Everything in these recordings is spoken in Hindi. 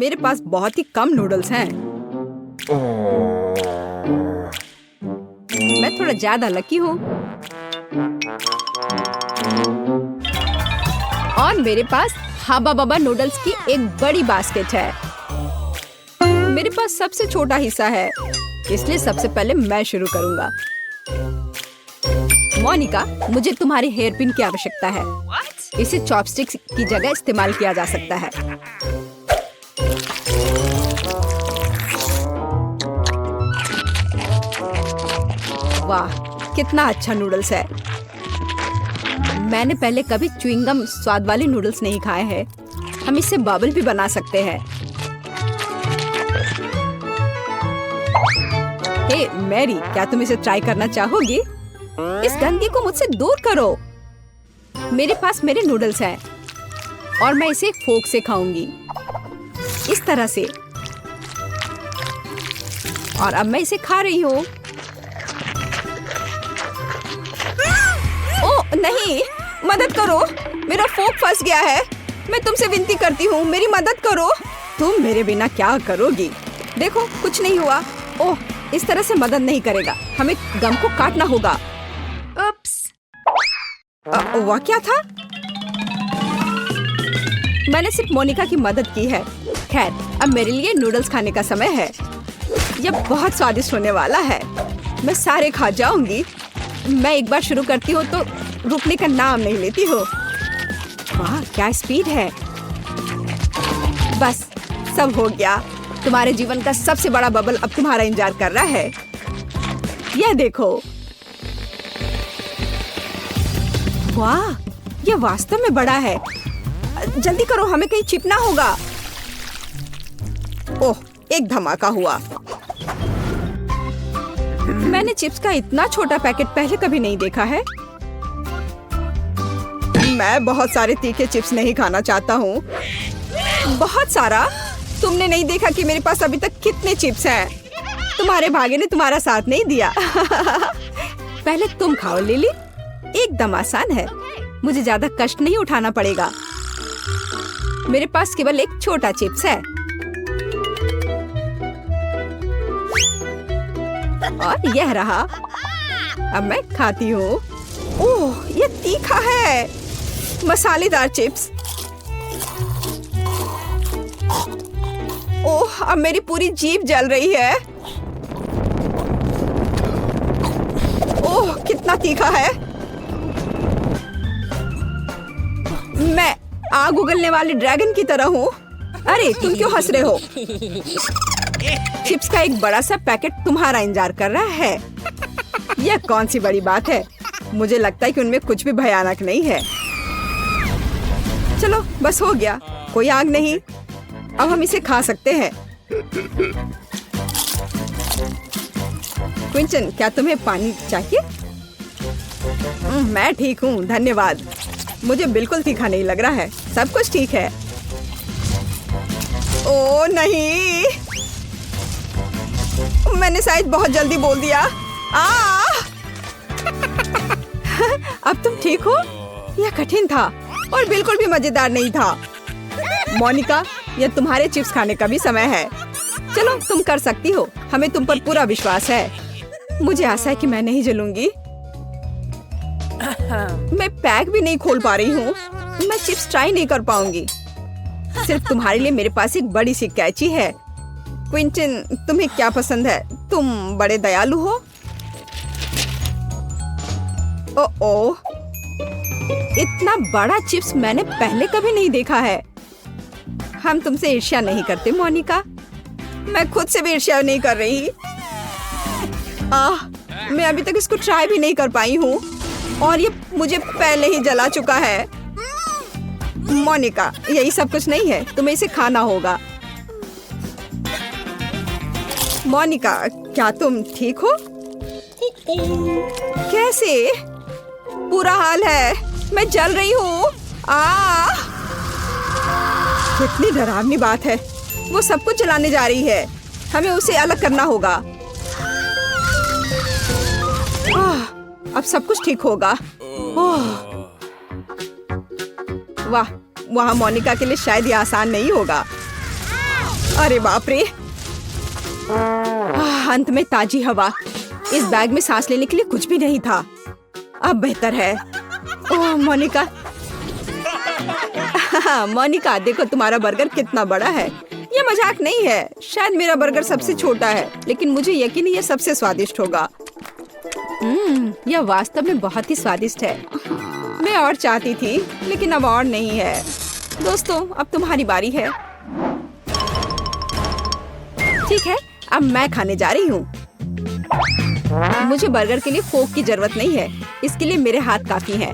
मेरे पास बहुत ही कम नूडल्स हैं। मैं थोड़ा ज्यादा लकी हूँ। और मेरे पास हाबा बाबा नूडल्स की एक बड़ी बास्केट है। मेरे पास सबसे छोटा हिस्सा है, इसलिए सबसे पहले मैं शुरू करूंगा। मोनिका, मुझे तुम्हारी हेयर पिन की आवश्यकता है। इसे चॉपस्टिक्स की जगह इस्तेमाल किया जा सकता है। वाह, कितना अच्छा नूडल्स है। मैंने पहले कभी च्युइंगम स्वाद वाले नूडल्स नहीं खाए हैं। हम इससे बबल भी बना सकते हैं। हे मैरी, क्या तुम इसे ट्राई करना चाहोगी? इस गंदगी को मुझसे दूर करो। मेरे पास मेरे नूडल्स हैं और मैं इसे एक फोक से खाऊंगी, इस तरह से। और अब मैं इसे खा रही हूँ। ओह नहीं, मदद करो, मेरा फोक फंस गया है। मैं तुमसे विनती करती हूँ, मेरी मदद करो। तुम मेरे बिना क्या करोगी? देखो, कुछ नहीं हुआ। ओह, इस तरह से मदद नहीं करेगा। हमें गम को काटना होगा। वह क्या था? मैंने सिर्फ मोनिका की मदद की है। खैर, अब मेरे लिए नूडल्स खाने का समय है। यह बहुत स्वादिष्ट होने वाला है। मैं सारे खा जाऊंगी। मैं एक बार शुरू करती हूँ तो रुकने का नाम नहीं लेती हो। वाह, क्या स्पीड है। बस, सब हो गया। तुम्हारे जीवन का सबसे बड़ा बबल अब तुम्हारा इंतजार कर रहा है। यह देखो। वाह, यह वास्तव में बड़ा है। जल्दी करो, हमें कहीं चिपना होगा। ओह, एक धमाका हुआ। मैंने चिप्स का इतना छोटा पैकेट पहले कभी नहीं देखा है। मैं बहुत सारे तीखे चिप्स नहीं खाना चाहता हूँ। बहुत सारा? तुमने नहीं देखा कि मेरे पास अभी तक कितने चिप्स हैं? तुम्हारे भाग्य ने तुम्हारा साथ नहीं दिया। पहले तुम खाओ लिली, एकदम आसान है। मुझे ज्यादा कष्ट नहीं उठाना पड़ेगा। मेरे पास केवल एक छोटा चिप्स है। और यह रहा। अब मैं खाती हूँ। ओह, यह तीखा है। मसालेदार चिप्स। ओह, अब मेरी पूरी जीभ जल रही है। ओह, कितना तीखा है। मैं आग उगलने वाले ड्रैगन की तरह हूँ। अरे, तुम क्यों हंस रहे हो? चिप्स का एक बड़ा सा पैकेट तुम्हारा इंतजार कर रहा है। यह कौन सी बड़ी बात है? मुझे लगता है कि उनमें कुछ भी भयानक नहीं है। चलो, बस हो गया। कोई आग नहीं। अब हम इसे खा सकते हैं। क्विंटन, क्या तुम्हें पानी चाहिए? मैं ठीक हूँ, धन्यवाद। मुझे बिल्कुल तीखा नहीं लग रहा है। सब कुछ ठीक है। ओह नहीं, मैंने शायद बहुत जल्दी बोल दिया। अब तुम ठीक हो? यह कठिन था और बिल्कुल भी मजेदार नहीं था। मोनिका, यह तुम्हारे चिप्स खाने का भी समय है। चलो, तुम कर सकती हो। हमें तुम पर पूरा विश्वास है। मुझे आशा है कि मैं नहीं जलूंगी। मैं पैक भी नहीं खोल पा रही हूँ। मैं चिप्स ट्राई नहीं कर पाऊंगी। सिर्फ तुम्हारे लिए मेरे पास एक बड़ी सी कैची है। क्विंटन, तुम्हें क्या पसंद है? तुम बड़े दयालु हो। ओह, इतना बड़ा चिप्स मैंने पहले कभी नहीं देखा है। हम तुमसे ईर्ष्या नहीं करते मोनिका। मैं खुद से भी ईर्ष्या नहीं कर रही। मैं अभी तक इसको ट्राई भी नहीं कर पाई हूँ और ये मुझे पहले ही जला चुका है। मोनिका, यही सब कुछ नहीं है, तुम्हें इसे खाना होगा। मोनिका, क्या तुम ठीक हो? कैसे? बुरा हाल है, मैं जल रही हूँ। कितनी डरावनी बात है। वो सब कुछ जलाने जा रही है। हमें उसे अलग करना होगा। अब सब कुछ ठीक होगा। वाह, वहाँ मोनिका के लिए शायद ये आसान नहीं होगा। अरे बाप रे, अंत में ताजी हवा। इस बैग में सांस लेने के लिए कुछ भी नहीं था। अब बेहतर है। ओह मोनिका, मोनिका देखो तुम्हारा बर्गर कितना बड़ा है। ये मजाक नहीं है। शायद मेरा बर्गर सबसे छोटा है, लेकिन मुझे यकीन है ये सबसे स्वादिष्ट होगा। यह वास्तव में बहुत ही स्वादिष्ट है। मैं और चाहती थी, लेकिन अब और नहीं है। दोस्तों, अब तुम्हारी बारी है। ठीक है, अब मैं खाने जा रही हूँ। मुझे बर्गर के लिए फोक की जरूरत नहीं है। इसके लिए मेरे हाथ काफी हैं।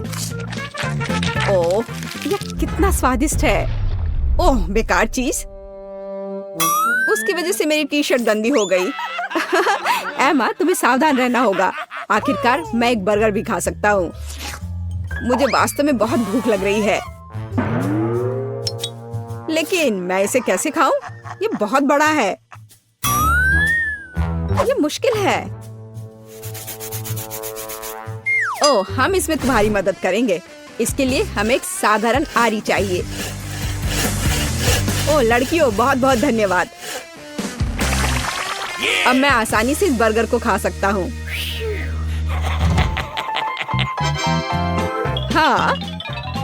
ओह, यह कितना स्वादिष्ट है। ओह, बेकार चीज। उसकी वजह से मेरी टी शर्ट गंदी हो गई। एमा, तुम्हें सावधान रहना होगा। आखिरकार मैं एक बर्गर भी खा सकता हूँ। मुझे वास्तव में बहुत भूख लग रही है, लेकिन मैं इसे कैसे खाऊं? ये बहुत बड़ा है। ये मुश्किल है। ओह, हम इसमें तुम्हारी मदद करेंगे। इसके लिए हमें एक साधारण आरी चाहिए। ओह लड़कियों, बहुत बहुत धन्यवाद। अब मैं आसानी से इस बर्गर को खा सकता हूँ। हाँ,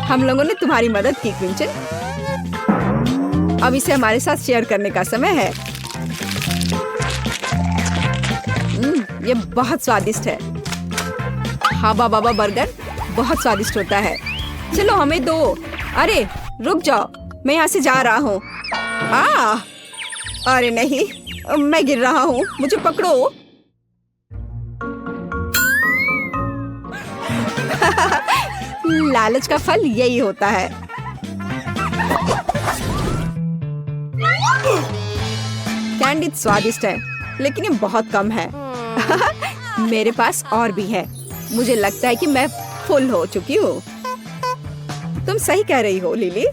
हम लोगों ने तुम्हारी मदद की क्विंचन। अब इसे हमारे साथ शेयर करने का समय है। ये बहुत स्वादिष्ट है। हाबा बाबा बर्गर बहुत स्वादिष्ट होता है। चलो हमें दो। अरे रुक जाओ, मैं यहाँ से जा रहा हूँ। अरे नहीं, मैं गिर रहा हूँ, मुझे पकड़ो। लालच का फल यही होता है। कैंडी स्वादिष्ट है, लेकिन ये बहुत कम है। मेरे पास और भी है। मुझे लगता है कि मैं फुल हो चुकी हूँ। तुम सही कह रही हो लिली।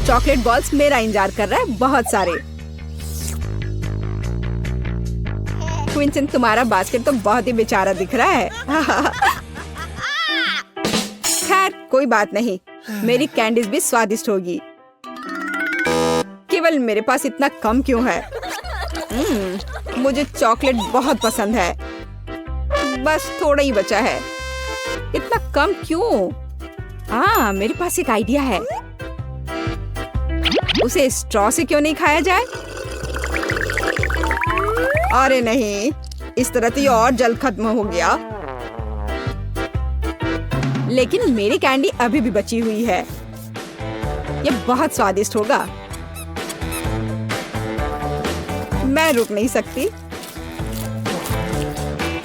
चॉकलेट बॉल्स मेरा इंतजार कर रहा है, बहुत सारे। क्विंटन, तुम्हारा बास्केट तो बहुत ही बेचारा दिख रहा है। खैर कोई बात नहीं, मेरी कैंडीज भी स्वादिष्ट होगी। केवल मेरे पास इतना कम क्यों है? मुझे चॉकलेट बहुत पसंद है। बस थोड़ा ही बचा है। इतना कम क्यों? मेरे पास एक आइडिया है। उसे स्ट्रॉ से क्यों नहीं खाया जाए? अरे नहीं, इस तरह तो ये और जल्द खत्म हो गया। लेकिन मेरी कैंडी अभी भी बची हुई है। ये बहुत स्वादिष्ट होगा। मैं रुक नहीं सकती।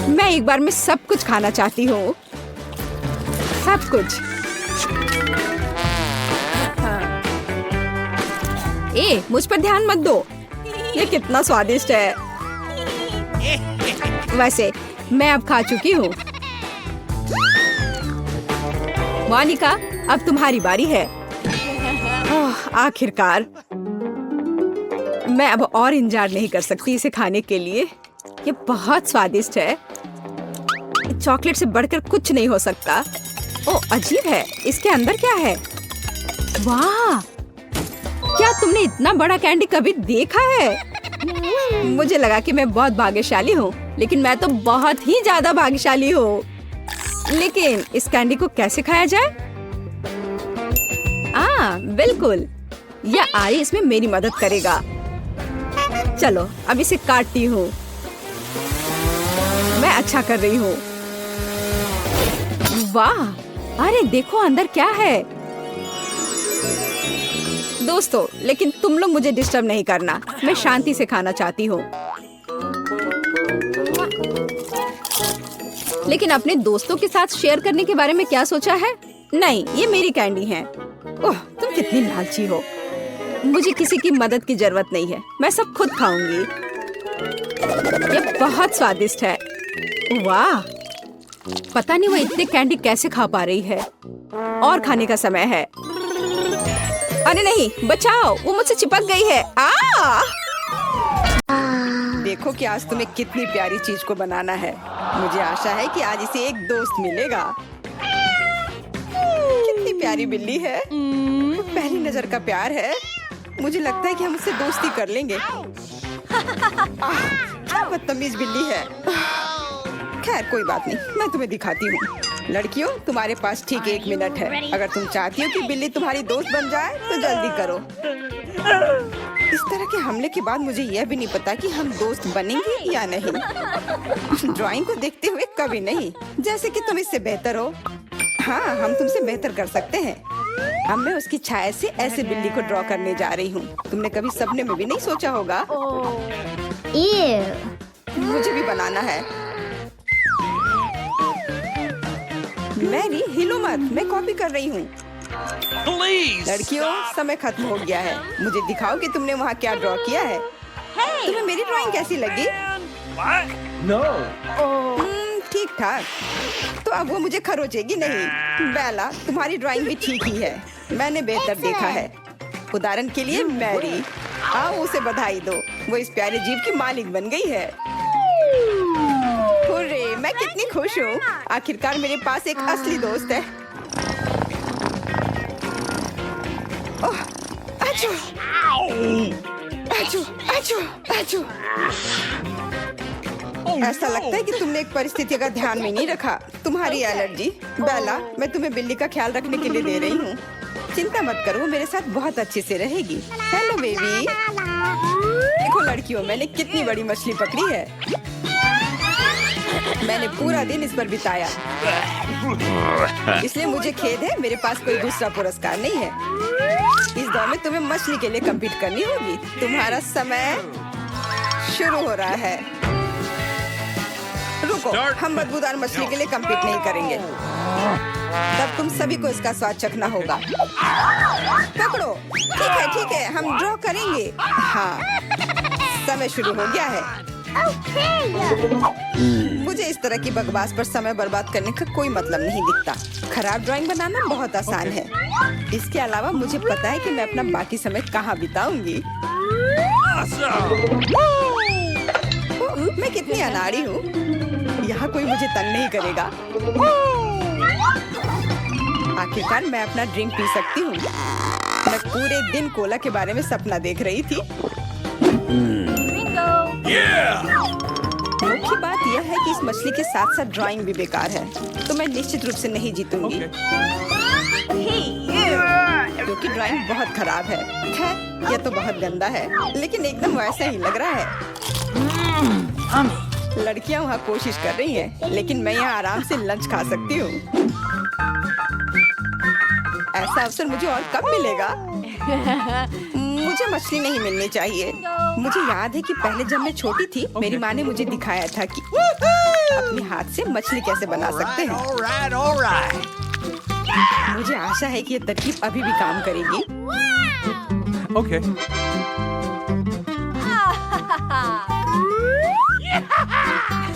मैं एक बार में सब कुछ खाना चाहती हूँ, सब कुछ। मुझ पर ध्यान मत दो। ये कितना स्वादिष्ट है। वैसे मैं अब खा चुकी हूँ। मोनिका, अब तुम्हारी बारी है। आखिरकार मैं अब और इंतजार नहीं कर सकती इसे खाने के लिए। ये बहुत स्वादिष्ट है। चॉकलेट से बढ़कर कुछ नहीं हो सकता। ओह अजीब है, इसके अंदर क्या है? वाह, क्या तुमने इतना बड़ा कैंडी कभी देखा है? मुझे लगा कि मैं बहुत भाग्यशाली हूँ, लेकिन मैं तो बहुत ही ज्यादा भाग्यशाली हूँ। लेकिन इस कैंडी को कैसे खाया जाए? बिल्कुल, यह आरी इसमें मेरी मदद करेगा। चलो अब इसे काटती हूँ। मैं अच्छा कर रही हूँ। वाह, अरे देखो अंदर क्या है। दोस्तों, लेकिन तुम लोग मुझे डिस्टर्ब नहीं करना। मैं शांति से खाना चाहती हूँ। लेकिन अपने दोस्तों के साथ शेयर करने के बारे में क्या सोचा है? नहीं, ये मेरी कैंडी है। ओह, तुम कितनी लालची हो। मुझे किसी की मदद की जरूरत नहीं है। मैं सब खुद खाऊंगी। ये बहुत स्वादिष्ट है। वाह, पता नहीं वो इतने कैंडी कैसे खा पा रही है। और खाने का समय है। अरे नहीं, बचाओ, वो मुझसे चिपक गई है। देखो कि आज तुम्हें कितनी प्यारी चीज को बनाना है। मुझे आशा है कि आज इसे एक दोस्त मिलेगा। कितनी प्यारी बिल्ली है। पहली नजर का प्यार है। मुझे लगता है कि हम उससे दोस्ती कर लेंगे। क्या बदतमीज बिल्ली है। खैर कोई बात नहीं, मैं तुम्हें दिखाती हूँ। लड़कियों, तुम्हारे पास ठीक 1 मिनट है। अगर तुम चाहती हो कि बिल्ली तुम्हारी दोस्त बन जाए तो जल्दी करो। इस तरह के हमले के बाद मुझे यह भी नहीं पता कि हम दोस्त बनेंगे या नहीं। ड्राइंग को देखते हुए कभी नहीं, जैसे कि तुम इससे बेहतर हो। हाँ, हम तुमसे बेहतर कर सकते हैं। अब मैं उसकी छाया से ऐसे बिल्ली को ड्रॉ करने जा रही हूँ। तुमने कभी सपने में भी नहीं सोचा होगा। मुझे भी बनाना है। मैरी, हिलो मत, मैं कॉपी कर रही हूँ। लड़कियों, समय खत्म हो गया है। मुझे दिखाओ कि तुमने वहाँ क्या ड्रॉ किया है। तुम्हें मेरी ड्राइंग कैसी लगी? ठीक ठाक। तो अब वो मुझे खरोचेगी नहीं। बेला, तुम्हारी ड्राइंग भी ठीक ही है। मैंने बेहतर देखा है। उदाहरण के लिए मैरी, आओ उसे बधाई दो। वो इस प्यारे जीव की मालिक बन गई है। हुर्रे, मैं कितनी खुश हूँ। आखिरकार मेरे पास एक असली दोस्त है। ओह, आचू, आचू, आचू, आचू। ऐसा लगता है कि तुमने एक परिस्थिति का ध्यान में नहीं रखा। तुम्हारी एलर्जी। बेला, मैं तुम्हें बिल्ली का ख्याल रखने के लिए दे रही हूँ। चिंता मत करो, वो मेरे साथ बहुत अच्छे से रहेगी। Hello baby. देखो लड़कियों, मैंने कितनी बड़ी मछली पकड़ी है। मैंने पूरा दिन इस पर बिताया, इसलिए मुझे खेद है मेरे पास कोई दूसरा पुरस्कार नहीं है। इस दौर में तुम्हें मछली के लिए कम्पीट करनी होगी। तुम्हारा समय शुरू हो रहा है। रुको, हम बदबूदार मछली के लिए कम्पीट नहीं करेंगे। तब तुम सभी को इसका स्वाद चखना होगा। पकड़ो। ठीक है, हम ड्रॉ करेंगे। हाँ, समय शुरू हो गया है। मुझे इस तरह की बकवास पर समय बर्बाद करने का कोई मतलब नहीं दिखता। खराब ड्राइंग बनाना बहुत आसान है। इसके अलावा मुझे पता है कि मैं अपना बाकी समय कहाँ बिताऊंगी। मैं कितनी अनाड़ी हूँ। यहाँ कोई मुझे तंग नहीं करेगा। आखिरकार मैं अपना ड्रिंक पी सकती हूँ। मैं पूरे दिन कोला के बारे में सपना देख रही थी। मुख्य बात यह है कि इस मछली के साथ साथ ड्राइंग भी बेकार है, तो मैं निश्चित रूप से नहीं जीतूंगी। क्योंकि ड्राइंग बहुत खराब है। खैर, यह तो बहुत गंदा है, लेकिन एकदम वैसा ही लग रहा है। लड़कियां वहाँ कोशिश कर रही हैं, लेकिन मैं यहाँ आराम से लंच खा सकती हूँ। ऐसा अवसर मुझे और कब मिलेगा? मुझे मछली नहीं मिलनी चाहिए। मुझे याद है कि पहले जब मैं छोटी थी, मेरी माँ ने मुझे दिखाया था कि अपने हाथ से मछली कैसे बना सकते हैं। मुझे आशा है कि ये तरकीब अभी भी काम करेगी। Okay.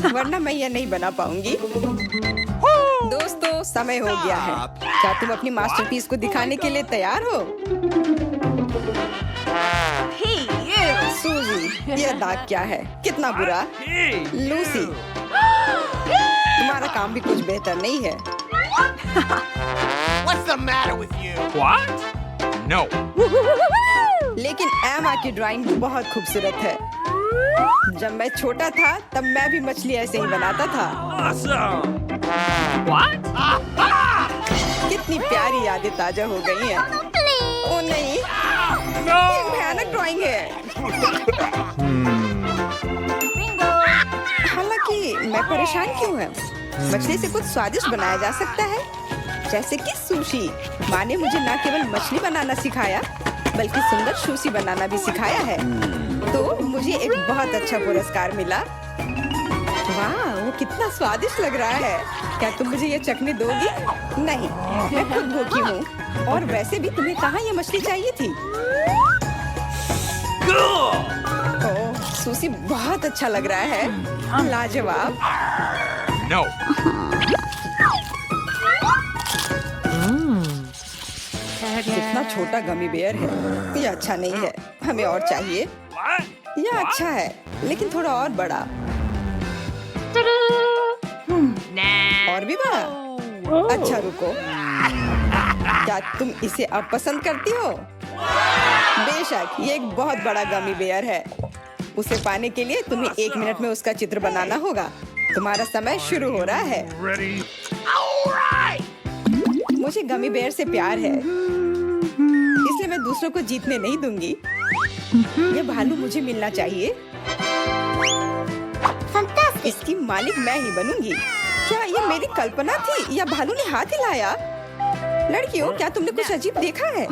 वरना मैं यह नहीं बना पाऊंगी। दोस्तों, समय हो गया है। क्या तुम अपनी मास्टरपीस को दिखाने के लिए तैयार हो? सूजी, यह दाग क्या है? कितना बुरा। लूसी, तुम्हारा काम भी कुछ बेहतर नहीं है। What's the matter with you? What? No. लेकिन एमा की ड्राइंग बहुत खूबसूरत है। जब मैं छोटा था तब मैं भी मछली ऐसे ही बनाता था। Awesome. What? कितनी प्यारी यादें ताजा हो गई हैं। ओ नहीं, No. ये भयानक ड्राइंग है। हालांकि मैं परेशान क्यों है? मछली से कुछ स्वादिष्ट बनाया जा सकता है, जैसे कि सुशी। माँ ने मुझे न केवल मछली बनाना सिखाया, बल्कि सुंदर सुशी बनाना भी सिखाया है। तो मुझे एक बहुत अच्छा पुरस्कार मिला। वाह, वो कितना स्वादिष्ट लग रहा है। क्या तुम मुझे ये चखने दोगी? नहीं, मैं खुद भूखी हूँ। और वैसे भी तुम्हें कहाँ ये मछली चाहिए थी? ओह, सुशी बहुत अच्छा लग रहा है। लाजवाब। No. कितना छोटा गमी बेयर है। ये अच्छा नहीं है, हमें और चाहिए। What? यह अच्छा है, लेकिन थोड़ा और बड़ा। और भी बड़ा? अच्छा रुको, क्या तुम इसे अब पसंद करती हो? बेशक ये एक बहुत बड़ा गमी बेयर है। उसे पाने के लिए तुम्हें 1 मिनट में उसका चित्र बनाना होगा। तुम्हारा समय शुरू हो रहा है। Ready? मुझे गमी बेयर से प्यार है, इसलिए मैं दूसरों को जीतने नहीं दूंगी। ये भालू मुझे मिलना चाहिए। इसकी मालिक मैं ही बनूंगी। क्या ये मेरी कल्पना थी या भालू ने हाथ हिलाया? लड़कियों, क्या तुमने कुछ अजीब देखा है?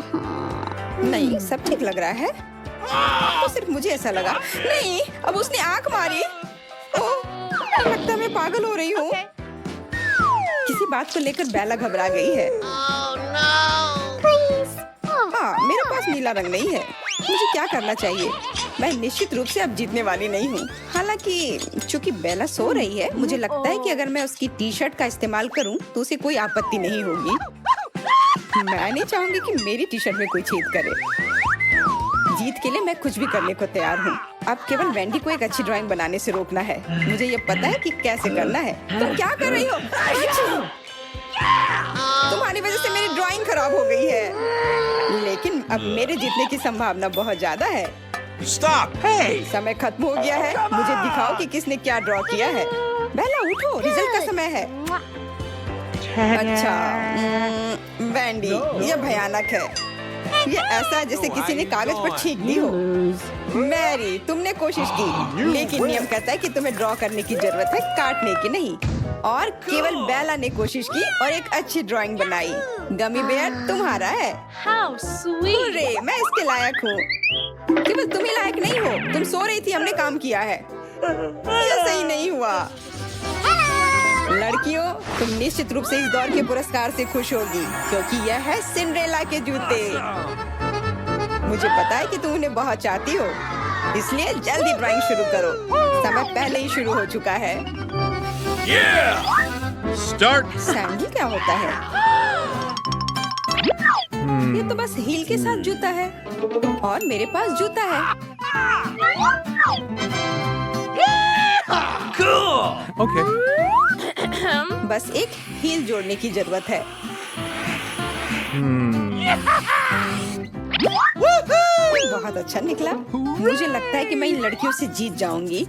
नहीं, सब ठीक लग रहा है। तो सिर्फ मुझे ऐसा लगा। नहीं, अब उसने आंख मारी। ओह, लगता है मैं पागल हो रही हूँ। किसी बात को लेकर बेला घबरा गई है। हाँ, मेरे पास नीला रंग नहीं है। मुझे क्या करना चाहिए? मैं निश्चित रूप से अब जीतने वाली नहीं हूँ। हालांकि चूंकि बेला सो रही है, मुझे लगता है कि अगर मैं उसकी टी शर्ट का इस्तेमाल करूँ तो उसे कोई आपत्ति नहीं होगी। मैं नहीं चाहूंगी कि मेरी टी शर्ट में कोई छेद करे। जीत के लिए मैं कुछ भी करने को तैयार हूँ। अब केवल वेंडी को एक अच्छी ड्राइंग बनाने से रोकना है। मुझे ये पता है कि कैसे करना है। तुम क्या कर रही हो? तुम्हारी वजह से मेरी ड्राइंग खराब हो गई है। लेकिन अब मेरे जीतने की संभावना बहुत ज्यादा है। Stop! Hey! समय खत्म हो गया है। मुझे दिखाओ कि किसने क्या ड्रॉ किया है। बेला उठो, रिजल्ट का समय है। अच्छा, वेंडी, ये भयानक है। ये ऐसा है जैसे किसी ने कागज पर छींक दी हो। मैरी, तुमने कोशिश की, लेकिन नियम कहता है कि तुम्हें ड्रॉ करने की जरूरत है, काटने की नहीं। और केवल बेला ने कोशिश की और एक अच्छी ड्राइंग बनाई। गमी बेयर तुम्हारा है। How sweet! हुर्रे, मैं इसके लायक हूँ। केवल तुम ही लायक नहीं हो। तुम सो रही थी, हमने काम किया है। ये सही नहीं हुआ। लड़कियों, तुम निश्चित रूप से इस दौर के पुरस्कार से खुश होगी, क्योंकि यह है सिंड्रेला के जूते। मुझे पता है कि तुम उन्हें बहुत चाहती हो, इसलिए जल्दी ड्राइंग शुरू करो। समय पहले ही शुरू हो चुका है। Yeah! Start! सैंडल क्या होता है? ये तो बस हील के साथ जूता है, और मेरे पास जूता है। Cool! Okay. बस एक हील जोड़ने की जरूरत है। बहुत अच्छा निकला। मुझे लगता है कि मैं इन लड़कियों से जीत जाऊंगी।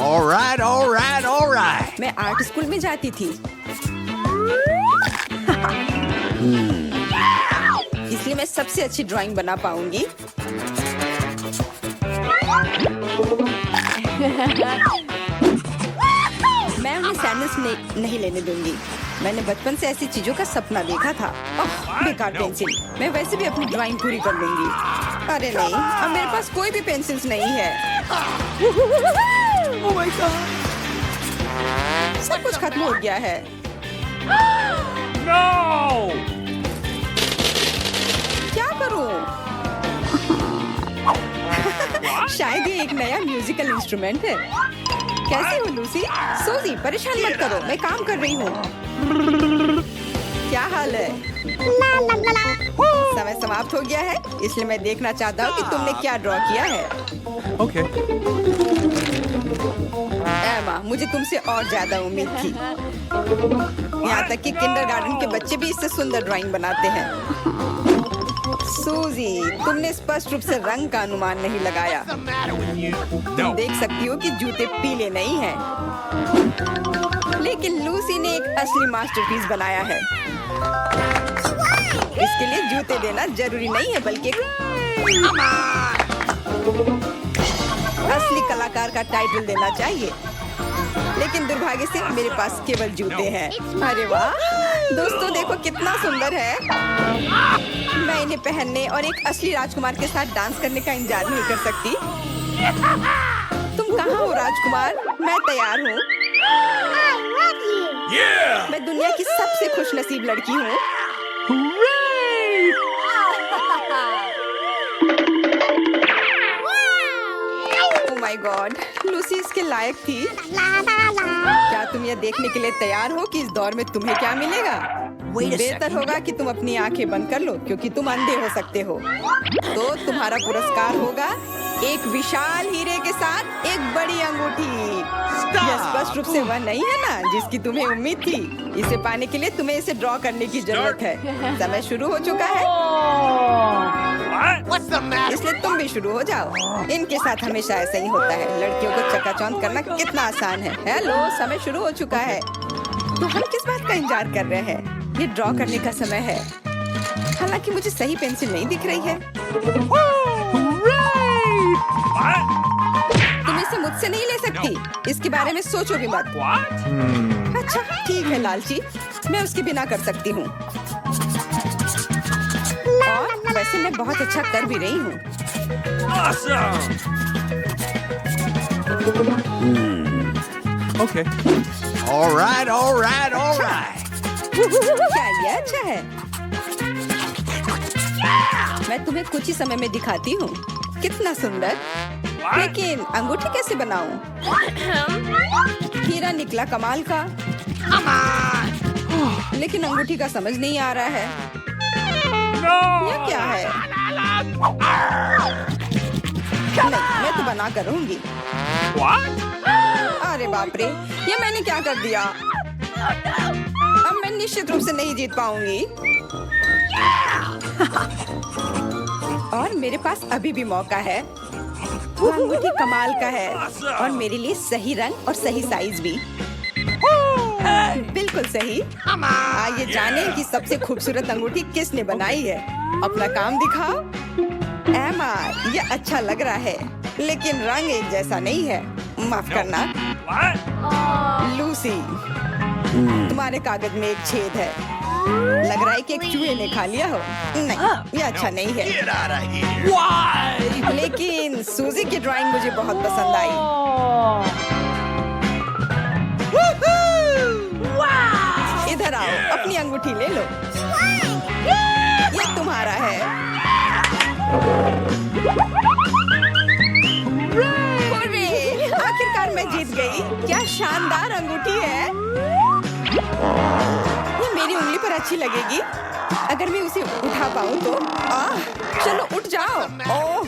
All right, all right, all right. मैं आर्ट स्कूल में जाती थी, इसलिए मैं सबसे अच्छी ड्राइंग बना पाऊंगी। मैं उन्हें सैंडल्स नहीं लेने दूंगी। मैंने बचपन से ऐसी चीजों का सपना देखा था। ओह, बेकार पेंसिल। मैं वैसे भी अपनी ड्राइंग पूरी कर लूंगी। अरे नहीं, अब मेरे पास कोई भी पेंसिल्स नहीं है। Oh my God! सब कुछ खत्म हो गया है। No! क्या करूं? शायद ये एक नया म्यूजिकल इंस्ट्रूमेंट है। कैसे हो लूसी? सोजी, परेशान मत करो, मैं काम कर रही हूँ। क्या हाल है? समय समाप्त हो गया है, इसलिए मैं देखना चाहता हूँ कि तुमने क्या ड्रॉ किया है। Okay. एमा, मुझे तुमसे और ज्यादा उम्मीद थी। यहाँ तक कि किंडरगार्टन के बच्चे भी इससे सुंदर ड्राइंग बनाते हैं। सूजी, तुमने स्पष्ट रूप से रंग का अनुमान नहीं लगाया। तुम देख सकती हो कि जूते पीले नहीं हैं, लेकिन लूसी ने एक असली मास्टरपीस बनाया है। इसके लिए जूते देना जरूरी नहीं है, बल्कि असली कलाकार का टाइटल देना चाहिए। लेकिन दुर्भाग्य से मेरे पास केवल जूते हैं। अरे वाह दोस्तों, देखो कितना सुंदर है। मैं इन्हें पहनने और एक असली राजकुमार के साथ डांस करने का इंतजार नहीं कर सकती। तुम कहाँ हो राजकुमार? मैं तैयार हूँ। Yeah! मैं दुनिया की सबसे खुशनसीब लड़की हूँ। ओह माय गॉड, लूसी इसके लायक थी। क्या तुम यह देखने के लिए तैयार हो कि इस दौर में तुम्हें क्या मिलेगा? Wait a बेहतर second. होगा कि तुम अपनी आंखें बंद कर लो क्योंकि तुम अंधे हो सकते हो। तो तुम्हारा पुरस्कार होगा एक विशाल हीरे के साथ एक बड़ी अंगूठी। यह स्पष्ट रूप से वह नहीं है ना जिसकी तुम्हें उम्मीद थी। इसे पाने के लिए तुम्हें इसे ड्रॉ करने की जरूरत है। समय शुरू हो चुका है, What's the matter? इसलिए तुम भी शुरू हो जाओ। इनके साथ हमेशा ऐसा ही होता है। लड़कियों को चकाचौंध करना कितना आसान है। हेलो, समय शुरू हो चुका है। तो हम किस बात का इंतजार कर रहे हैं? ये ड्रॉ करने का समय है। हालांकि मुझे सही पेंसिल नहीं दिख रही है। तुम इसे मुझसे नहीं ले सकती। इसके बारे में सोचो भी मत। अच्छा ठीक है लालची, मैं उसके बिना कर सकती हूँ। और वैसे मैं बहुत अच्छा कर भी रही हूँ। Okay. All right, all right, all right. क्या ये अच्छा है? मैं तुम्हें कुछ ही समय में दिखाती हूँ। कितना सुंदर। लेकिन अंगूठी कैसे बनाऊं? हीरा निकला कमाल का। लेकिन अंगूठी का समझ नहीं आ रहा है। यह क्या है? नहीं, मैं तो बना कर रहूंगी। अरे बाप रे, ये मैंने क्या कर दिया? अब मैं निश्चित रूप से नहीं जीत पाऊंगी। और मेरे पास अभी भी मौका है। वो अंगूठी कमाल का है और मेरे लिए सही रंग और सही साइज भी। बिल्कुल सही। आइए जाने कि सबसे खूबसूरत अंगूठी किसने बनाई है। अपना काम दिखाओ। एमा, ये अच्छा लग रहा है, लेकिन रंग एक जैसा नहीं है। माफ करना। लूसी, तुम्हारे कागज में एक छेद है। लग रहा है कि एक चूहे ने खा लिया हो। नहीं, ये अच्छा नहीं है। Get out of here. लेकिन सूजी की ड्राइंग मुझे बहुत पसंद आई। इधर आओ, अपनी अंगूठी ले लो। ये तुम्हारा है। हुर्रे! आखिरकार मैं जीत गई। क्या शानदार अंगूठी है। ये मेरी उंगली पर अच्छी लगेगी अगर मैं उसे उठा पाऊँ तो। चलो उठ जाओ। ओह